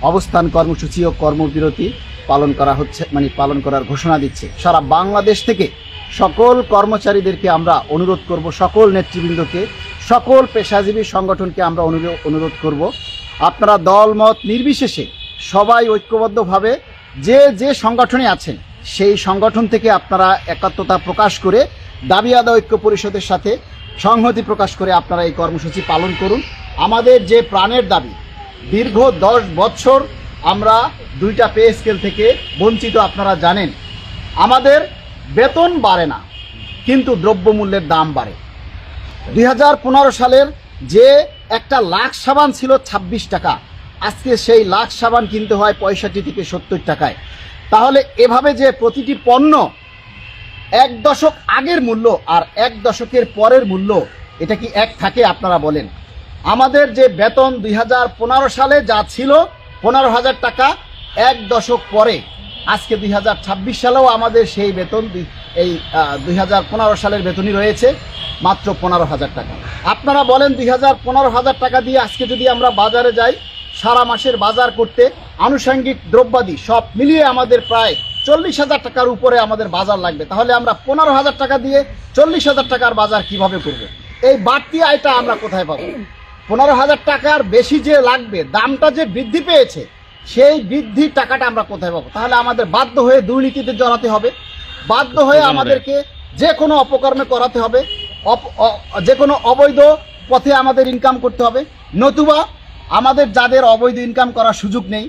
অবস্থান কর্মসূচি ও কর্মবিরতি পালন করা হচ্ছে, পালন করার ঘোষণা দিচ্ছে। সারা বাংলাদেশ থেকে সকল কর্মচারীদেরকে আমরা অনুরোধ করব, সকল নেতৃবৃন্দকে, সকল পেশাজীবী সংগঠনকে আমরা অনুরোধ করব, আপনারা দলমত নির্বিশেষে সবাই ঐক্যবদ্ধভাবে যে যে সংগঠনে আছেন সেই সংগঠন থেকে আপনারা একাত্মতা প্রকাশ করে দাবি আদায় ঐক্য পরিষদের সাথে সংহতি প্রকাশ করে আপনারা এই কর্মসূচি পালন করুন। আমাদের যে প্রাণের দাবি, দীর্ঘ 10 বছর আমরা 2টা পে স্কেল থেকে বঞ্চিত। আপনারা জানেন আমাদের বেতন বাড়ে না, কিন্তু দ্রব্যমূল্যের দাম বাড়ে। 2015 সালের যে একটা লাখ সাবান ছিল 26 টাকা, আজকে সেই লাখ সাবান কিনতে হয় 65 থেকে 70 টাকায়। তাহলে এভাবে যে প্রতিটি পণ্য 1 দশক আগের মূল্য আর 1 দশকের পরের মূল্য, এটা কি এক থাকে? আপনারা বলেন। আমাদের যে বেতন 2015 সালে যা ছিল 15,000 টাকা, 1 দশক পরে আজকে 2026 সালেও আমাদের সেই বেতন এই 2015 সালের বেতনই রয়েছে মাত্র 15,000 টাকা। আপনারা বলেন 15,000 টাকা দিয়ে আজকে যদি আমরা বাজারে যাই, সারা মাসের বাজার করতে আনুষঙ্গিক দ্রব্যাদি সব মিলিয়ে আমাদের প্রায় 40,000 টাকার উপরে আমাদের বাজার লাগবে। তাহলে আমরা 15,000 টাকা দিয়ে 40,000 টাকার বাজার কিভাবে করব? এই বাড়তি আয়টা আমরা কোথায় পাবো? 15,000 টাকার বেশি যে লাগবে, দামটা যে বৃদ্ধি পেয়েছে, সেই বৃদ্ধির টাকাটা আমরা কোথায় পাবো? তাহলে আমাদের বাধ্য হয়ে দুর্নীতিতে জড়াতে হবে, বাধ্য হয়ে আমাদেরকে যে কোনো অপকর্মে করাতে হবে, যে কোনো অবৈধ পথে আমাদের ইনকাম করতে হবে। নতুবা আমাদের যাদের অবৈধ ইনকাম করার সুযোগ নেই,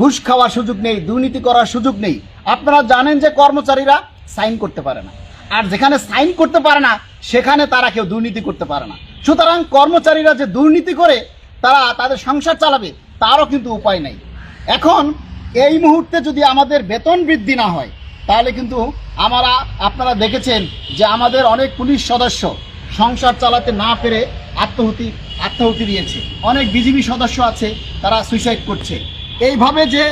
ঘুষ খাওয়ার সুযোগ নেই, দুর্নীতি করার সুযোগ নেই, আপনারা জানেন যে কর্মচারীরা সাইন করতে পারে না, আর যেখানে সাইন করতে পারে না সেখানে তারা কেউ দুর্নীতি করতে পারে না। সুতরাং কর্মচারীরা যে দুর্নীতি করে তারা তাদের সংসার চালাবে, তারও কিন্তু উপায় নেই। এখন এই মুহূর্তে যদি আমাদের বেতন বৃদ্ধি না হয়, তাহলে কিন্তু আপনারা দেখেছেন যে আমাদের অনেক পুলিশ সদস্য সংসার চালাতে না পেরে আত্মাহুতি দিয়েছে। অনেক বিজিবি সদস্য আছে, তারা সুইসাইড করছে। এইভাবে যে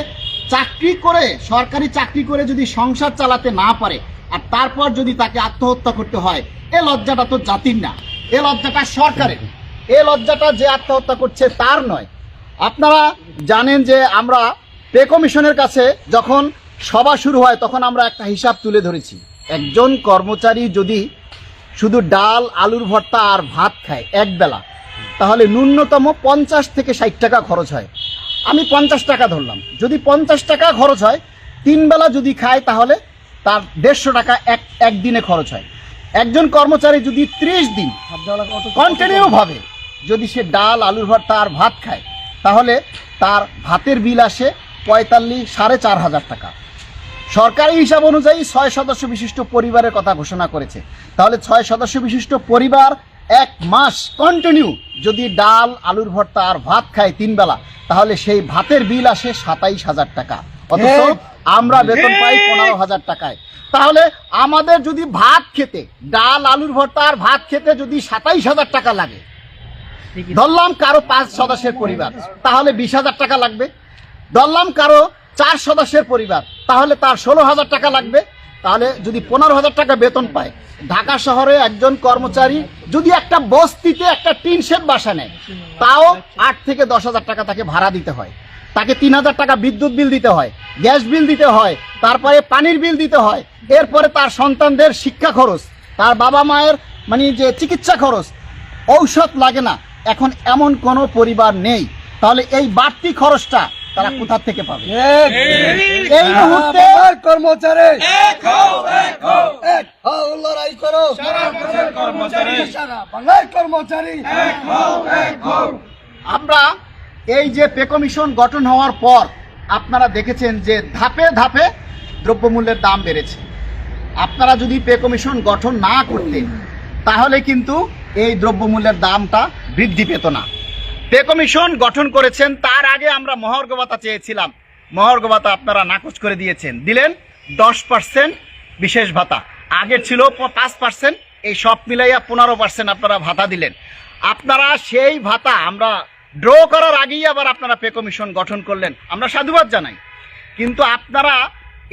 চাকরি করে, সরকারি চাকরি করে যদি সংসার চালাতে না পারে আর তারপর যদি তাকে আত্মহত্যা করতে হয়, এ লজ্জাটা তো জাতির না, এ লজ্জাটা সরকারের। এ লজ্জাটা যে আত্মহত্যা করছে তার নয়। আপনারা জানেন যে আমরা পে কমিশনের কাছে যখন সভা শুরু হয় তখন আমরা একটা হিসাব তুলে ধরেছি। একজন কর্মচারী যদি শুধু ডাল, আলুর ভর্তা আর ভাত খায় এক বেলা, তাহলে ন্যূনতম 50 থেকে 60 টাকা খরচ হয়। আমি 50 টাকা ধরলাম। যদি 50 টাকা খরচ হয়, 3 বেলা যদি খায়, তাহলে তার 150 টাকা একদিনে খরচ হয়। একজন কর্মচারী যদি 30 দিন কন্টিনিউ ভাবে যদি সে ডাল, আলুর ভর্তা আর ভাত খায়, তাহলে তার ভাতের বিল আসে 4,500 টাকা। সরকারি হিসাব অনুযায়ী 6 সদস্য বিশিষ্ট পরিবারের কথা ঘোষণা করেছে। তাহলে 6 সদস্য বিশিষ্ট পরিবার 1 মাস কন্টিনিউ যদি ডাল, আলুর ভর্তা আর ভাত খায় 3 বেলা, তাহলে সেই ভাতের বিল আসে 27,000 টাকা। অথচ আমরা বেতন পাই 15,000 টাকায়। তাহলে আমাদের যদি ভাত খেতে, ডাল, আলুর ভর্তা আর ভাত খেতে যদি 27,000 টাকা লাগে, ধরলাম কারো 5 সদস্যের পরিবার, তাহলে 20,000 টাকা লাগবে। ধরলাম কারো 4 সদস্যের পরিবার, তাহলে তার 16,000 টাকা লাগবে। তাহলে যদি 15,000 টাকা বেতন পায়, ঢাকা শহরে একজন কর্মচারী যদি একটা বস্তিতে একটা টিন শেড বাসা নেয়, তাও 8 থেকে 10,000 টাকা তাকে ভাড়া দিতে হয়। তাকে 3,000 টাকা বিদ্যুৎ বিল দিতে হয়, গ্যাস বিল দিতে হয়, তারপরে পানির বিল দিতে হয়, এরপরে তার সন্তানদের শিক্ষা খরচ, তার বাবা মায়ের যে চিকিৎসা খরচ, ঔষধ লাগে না। এখন এমন কোনো পরিবার নেই, তাহলে এই বাড়তি খরচটা তারা কোথা থেকে পাবে? এই মুহূর্তে কর্মচারী আমরা এই যে পে কমিশন গঠন হওয়ার পর আপনারা দেখেছেন যে ধাপে ধাপে দ্রব্যমূল্যের দাম বেড়েছে। আপনারা যদি পে কমিশন গঠন না করতেন, তাহলে কিন্তু এই দ্রব্যমূল্যের দামটা বৃদ্ধি পেত না। পে কমিশন গঠন করেছেন, তার আগে আমরা মহার্ঘ ভাতা চেয়েছিলাম, মহার্ঘ ভাতা আপনারা নাকচ করে দিয়েছেন, দিলেন 10% বিশেষ ভাতা, আগের ছিল 5%, এই সব মিলাইয়া 15% আপনারা ভাতা দিলেন। আপনারা সেই ভাতা আমরা ড্র করার আগেই আবার আপনারা পে কমিশন গঠন করলেন, আমরা সাধুবাদ জানাই। কিন্তু আপনারা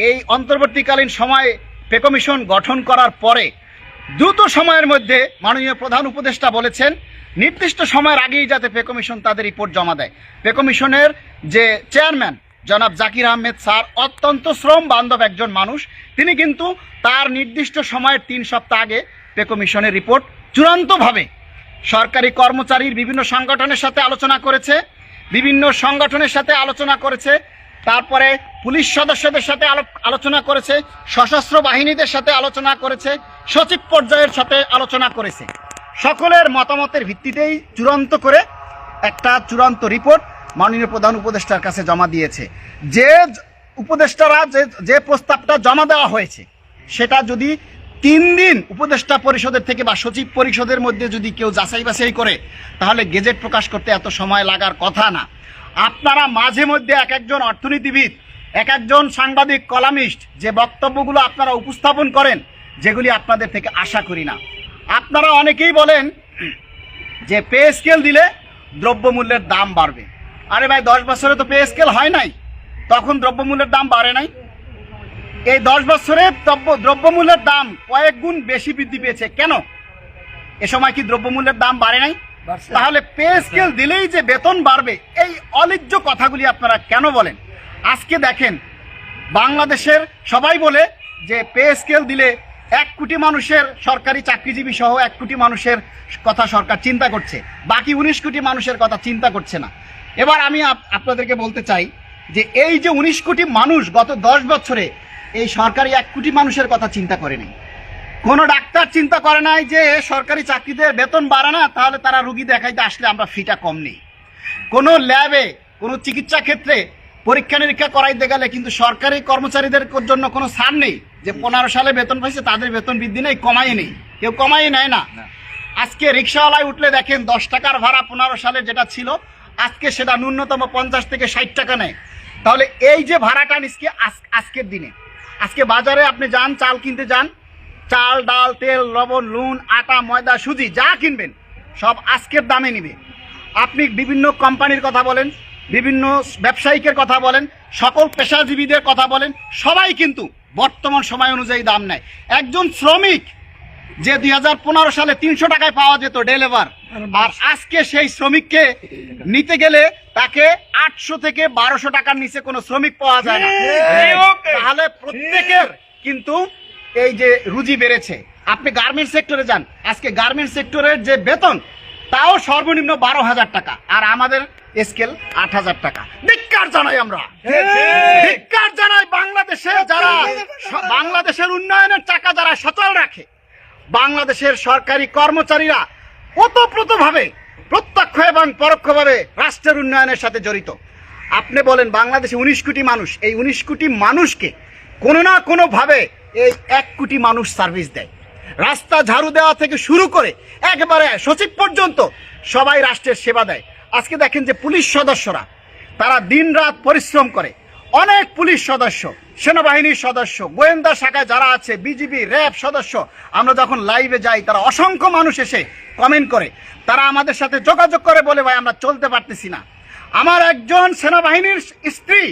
এই অন্তর্বর্তীকালীন সময়ে পে কমিশন গঠন করার পরে দ্রুত সময়ের মধ্যে মাননীয় প্রধান উপদেষ্টা বলেছেন নির্দিষ্ট সময়ের আগেই যাতে পে কমিশন তাদের রিপোর্ট জমা দেয়। পে কমিশনের যে চেয়ারম্যান জনাব জাকির আহমেদ স্যার অত্যন্ত শ্রম বান্ধব একজন মানুষ। তিনি কিন্তু তার নির্দিষ্ট সময়ের 3 সপ্তাহ আগে পে কমিশনের রিপোর্ট চূড়ান্তভাবে সরকারি কর্মচারীর বিভিন্ন সংগঠনের সাথে আলোচনা করেছে, তারপরে পুলিশ সদস্যদের সাথে আলোচনা করেছে, সশস্ত্র বাহিনীদের সাথে আলোচনা করেছে, সচিব পর্যায়ের সাথে আলোচনা করেছে। সকলের মতামতের ভিত্তিতেই একটা চূড়ান্ত রিপোর্ট মাননীয় প্রধান উপদেষ্টার কাছে জমা দিয়েছে। যে উপদেষ্টারা যে প্রস্তাবটা জমা দেওয়া হয়েছে সেটা যদি 3 দিন উপদেষ্টা পরিষদের থেকে বা সচিব পরিষদের মধ্যে যদি কেউ যাচাই বাছাই করে, তাহলে গেজেট প্রকাশ করতে এত সময় লাগার কথা না। আপনারা মাঝে মধ্যে এক একজন অর্থনীতিবিদ, এক একজন সাংবাদিক, কলামিস্ট যে বক্তব্যগুলো আপনারা উপস্থাপন করেন, যেগুলি আপনাদের থেকে আশা করি না। আপনারা অনেকেই বলেন যে পে স্কেল দিলে দ্রব্যমূল্যের দাম বাড়বে। আরে ভাই, 10 বছরে তো পে স্কেল হয় নাই, তখন দ্রব্যমূল্যের দাম বাড়ে নাই। এই 10 বছরে দ্রব্যমূল্যের দাম কয়েক গুণ বেশি বৃদ্ধি পেয়েছে। কেন? এ সময় কি দ্রব্যমূল্যের দাম বাড়ে নাই? তাহলে পে স্কেল দিলেই যে বেতন বাড়বে, এই অলিজ্য কথাগুলি আপনারা কেন বলেন? আজকে দেখেন, বাংলাদেশের সবাই বলে যে পে স্কেল দিলে 1 কোটি মানুষের, সরকারি চাকরিজীবী সহ 1 কোটি মানুষের কথা সরকার চিন্তা করছে, বাকি 19 কোটি মানুষের কথা চিন্তা করছে না। এবার আমি আপনাদেরকে বলতে চাই যে এই যে 19 কোটি মানুষ গত 10 বছরে এই সরকারি 1 কোটি মানুষের কথা চিন্তা করে নাই। কোনো ডাক্তার চিন্তা করে নাই যে সরকারি চাকরিদের বেতন বাড়ে না, তাহলে তারা রুগী দেখাইতে আসলে আমরা ফিটা কম নেই। কোনো ল্যাবে, কোনো চিকিৎসা ক্ষেত্রে পরীক্ষা নিরীক্ষা করাইতে গেলে কিন্তু সরকারি কর্মচারীদের জন্য কোনো ছাড় নেই যে 15 সালে বেতন পাইছে তাদের বেতন বৃদ্ধি নেই, কমাই নেই, কেউ কমাই নেয় না। আজকে রিক্সাওয়ালায় উঠলে দেখেন 10 টাকার ভাড়া 15 সালে যেটা ছিল, আজকে সেটা ন্যূনতম 50 থেকে 60 টাকা নেয়। তাহলে এই যে ভাড়াটা নিচ্ছে আজকের দিনে, আজকে বাজারে আপনি যান, চাল কিনতে যান, চাল, ডাল, তেল, লবণ, নুন, আটা, ময়দা, সুজি যা কিনবেন সব আজকের দামে নিবে। আপনি বিভিন্ন কোম্পানির কথা বলেন, বিভিন্ন ব্যবসায়িকের কথা বলেন, সকল পেশাজীবীদের কথা বলেন, সবাই কিন্তু বর্তমান সময় অনুযায়ী দাম নেয়। একজন শ্রমিক যে 2015 সালে 300 টাকায় পাওয়া যেত ডে লেবার, আর আজকে সেই শ্রমিককে নিতে গেলে তাকে 800 থেকে 1200 টাকার নিচে কোনো শ্রমিক পাওয়া যায় না। তাহলে প্রত্যেকের কিন্তু এই যে রুজি বেড়েছে। আপনি গার্মেন্টস সেক্টরে যান, আজকে গার্মেন্টস সেক্টরের যে বেতন তাও সর্বনিম্ন 12,000 টাকা, আর আমাদের স্কেল 8,000 টাকা। ধিক্কার জানাই আমরা, ধিক্কার জানাই বাংলাদেশের উন্নয়নের চাকা যারা সচল রাখে, বাংলাদেশের সরকারি কর্মচারীরা ওতপ্রোতভাবে প্রত্যক্ষ এবং পরোক্ষভাবে রাষ্ট্রের উন্নয়নের সাথে জড়িত। আপনি বলেন বাংলাদেশে 19 কোটি মানুষ, এই 19 কোটি মানুষকে কোনো না কোনোভাবে এই 1 কোটি মানুষ সার্ভিস দেয়। রাস্তা ঝাড়ু দেওয়া থেকে শুরু করে একেবারে সচিব পর্যন্ত সবাই রাষ্ট্রের সেবা দেয়। আজকে দেখেন যে পুলিশ সদস্যরা তারা দিনরাত পরিশ্রম করে, অনেক পুলিশ সদস্য, সেনাবাহিনীর সদস্য, গোয়েন্দা শাখায় যারা আছে, বিজিবি, র্যাব সদস্য, আমরা যখন লাইভে যাই তারা অসংখ্য মানুষ এসে কমেন্ট করে, তারা আমাদের সাথে যোগাযোগ করে, বলে ভাই আমরা চলতে পারতেছি না। আমার একজন সেনাবাহিনীর স্ত্রী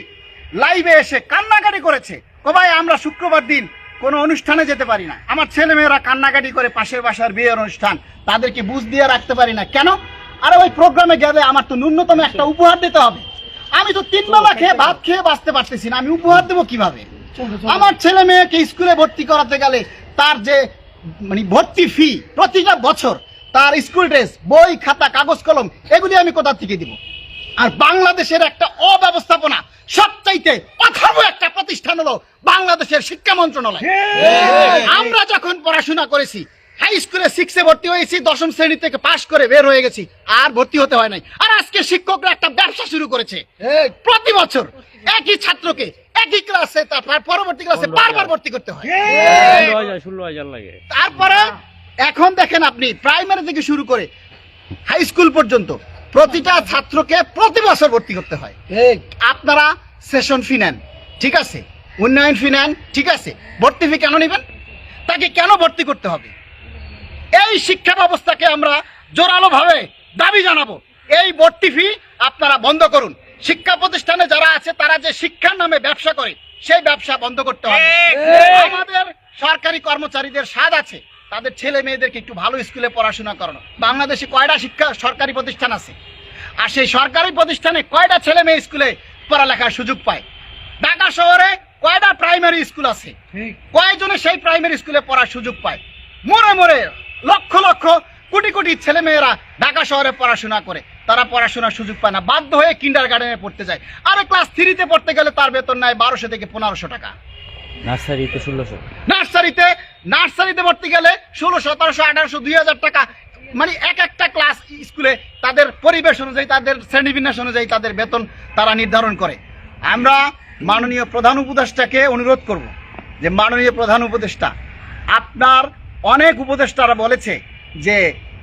লাইভে এসে কান্নাকাটি করেছে, ভাই আমরা শুক্রবার দিন কোনো অনুষ্ঠানে যেতে পারি না, আমার ছেলে মেয়েরা কান্নাকাটি করে, পাশের বাসার বিয়ের অনুষ্ঠান, তাদেরকে বুঝ দিয়ে রাখতে পারি না। কেন? আরে ওই প্রোগ্রামে গেলে আমার তো ন্যূনতম একটা উপহার দিতে হবে। আমি তো 3 বেলা খেয়ে ভাত খেয়ে বাঁচতে পারতেছি না, আমি উপহার দেবো কিভাবে? আমার ছেলে মেয়েকে স্কুলে ভর্তি করাতে গেলে তার যে ভর্তি ফি প্রতিটা বছর, তার স্কুল ড্রেস, বই, খাতা, কাগজ কলম, এগুলি আমি কোথা থেকে দিব? আর বাংলাদেশের একটা অব্যবস্থাপনা, সবচাইতে অথর্ব একটা প্রতিষ্ঠান হলো বাংলাদেশের শিক্ষা মন্ত্রণালয়। আমরা যখন পড়াশোনা করেছি, হাই স্কুলে 6-এ ভর্তি হয়েছি, 10ম শ্রেণী থেকে পাশ করে বের হয়ে গেছি, আর ভর্তি হতে হয় নাই। আর আজকে শিক্ষকরা একটা ব্যবসা শুরু করেছে, প্রতি বছর একই ছাত্রকে একই ক্লাসে, তারপর পরবর্তী ক্লাসে বারবার ভর্তি করতে হয়। তারপরে এখন দেখেন আপনি প্রাইমারি থেকে শুরু করে হাই স্কুল পর্যন্ত প্রতিটা ছাত্রকে প্রতি বছর ভর্তি করতে হয়। আপনারা সেশন ফি নেন, ঠিক আছে, উন্নয়ন ফি নেন, ঠিক আছে, ভর্তি ফি কেন নেবেন? তাকে কেন ভর্তি করতে হবে? এই শিক্ষা ব্যবস্থাকে আমরা জোরালোভাবে দাবি জানাবো, এই ভর্তি ফি আপনারা বন্ধ করুন। শিক্ষা প্রতিষ্ঠানে যারা আছে তারা যে শিক্ষার নামে ব্যবসা করে, সেই ব্যবসা বন্ধ করতে হবে। আমাদের সরকারি কর্মচারীদের স্বাদ আছে, তাদের ছেলে মেয়েদেরকে একটু ভালো স্কুলে পড়াশোনা করানো। বাংলাদেশে কয়টা শিক্ষা সরকারি প্রতিষ্ঠান আছে, আর সেই সরকারি প্রতিষ্ঠানে কয়টা ছেলে মেয়ে স্কুলে পড়ালেখার সুযোগ পায়? ঢাকা শহরে কয়টা প্রাইমারি স্কুল আছে, কয়জনে সেই প্রাইমারি স্কুলে পড়ার সুযোগ পায়? মোড়ে মোড়ে লক্ষ লক্ষ কোটি কোটি ছেলে মেয়েরা ঢাকা শহরে পড়াশোনা করে, তারা পড়াশোনার সুযোগ পায় না, বাধ্য হয়ে কিন্ডারগার্ডেনে পড়তে যায়। আরে ক্লাস 3-তে পড়তে গেলে তার বেতন নেয় 1200 থেকে 1500 টাকা। নার্সারিতে 1600, নার্সারিতে পড়তে গেলে 1600, 1700, 1800, 2000 টাকা। মানে এক একটা ক্লাস স্কুলে তাদের পরিবেশ অনুযায়ী, তাদের শ্রেণীবিন্যাস অনুযায়ী তাদের বেতন তারা নির্ধারণ করে। আমরা মাননীয় প্রধান উপদেষ্টাকে অনুরোধ করব যে, মাননীয় প্রধান উপদেষ্টা, আপনার অনেক উপদেষ্টারা বলেছে যে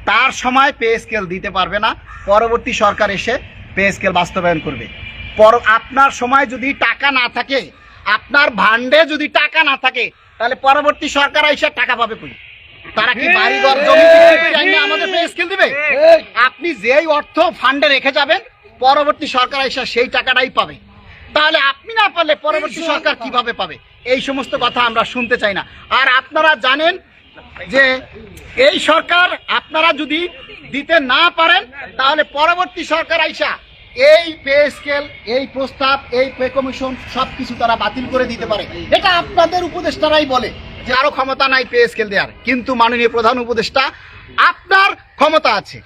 তার সময় পে স্কেল দিতে পারবে না, পরবর্তী সরকার এসে পে স্কেল বাস্তবায়ন করবে। আপনার সময় যদি টাকা না থাকে, আপনার ভান্ডে যদি টাকা না থাকে, তাহলে পরবর্তী সরকার এসে টাকা পাবে কই? তারা কি বাড়িঘর জমি বিক্রি করে আইনে আমাদের পে স্কেল দিবে? আপনি যেই অর্থ ফান্ডে রেখে যাবেন, পরবর্তী সরকার এসে সেই টাকাটাই পাবে। তাহলে আপনি না পারলে পরবর্তী সরকার কিভাবে পাবে? এই সমস্ত কথা আমরা শুনতে চাই না। আর আপনারা জানেন যে এই সরকার আপনারা যদি দিতে না পারেন, তাহলে পরবর্তী সরকার আইসা এই পে স্কেল, এই প্রস্তাব, এই পে কমিশন সবকিছু তারা বাতিল করে দিতে পারে। এটা আপনাদের উপদেষ্টারাই বলে যে আরো ক্ষমতা নাই পে স্কেল দেওয়ার, কিন্তু মাননীয় প্রধান উপদেষ্টা, আপনার ক্ষমতা আছে।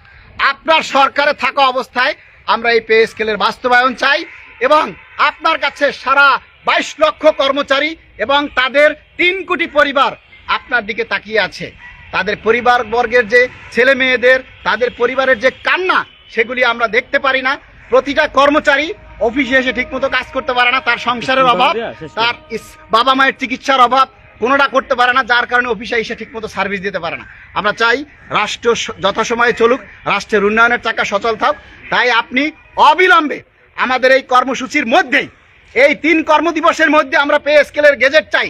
আপনার সরকারে থাকা অবস্থায় আমরা এই পে স্কেলের বাস্তবায়ন চাই, এবং আপনার কাছে সারা 22 লক্ষ কর্মচারী এবং তাদের 3 কোটি পরিবার আপনার দিকে তাকিয়ে আছে। তাদের পরিবার বর্গের যে ছেলে মেয়েদের, তাদের পরিবারের যে কান্না, সেগুলি আমরা দেখতে পারি না। প্রতিটা কর্মচারী অফিসে এসে ঠিকমতো কাজ করতে পারে না, তার সংসারের অভাব, তার বাবা মায়ের চিকিৎসার অভাব, কোনোটা করতে পারে না, যার কারণে অফিসে এসে ঠিকমতো সার্ভিস দিতে পারে না। আমরা চাই রাষ্ট্র যথাসময়ে চলুক, রাষ্ট্রের উন্নয়নের চাকা সচল থাক। তাই আপনি অবিলম্বে আমাদের এই কর্মসূচির মধ্যেই, এই 3 কর্মদিবসের মধ্যে আমরা পে স্কেলের গেজেট চাই।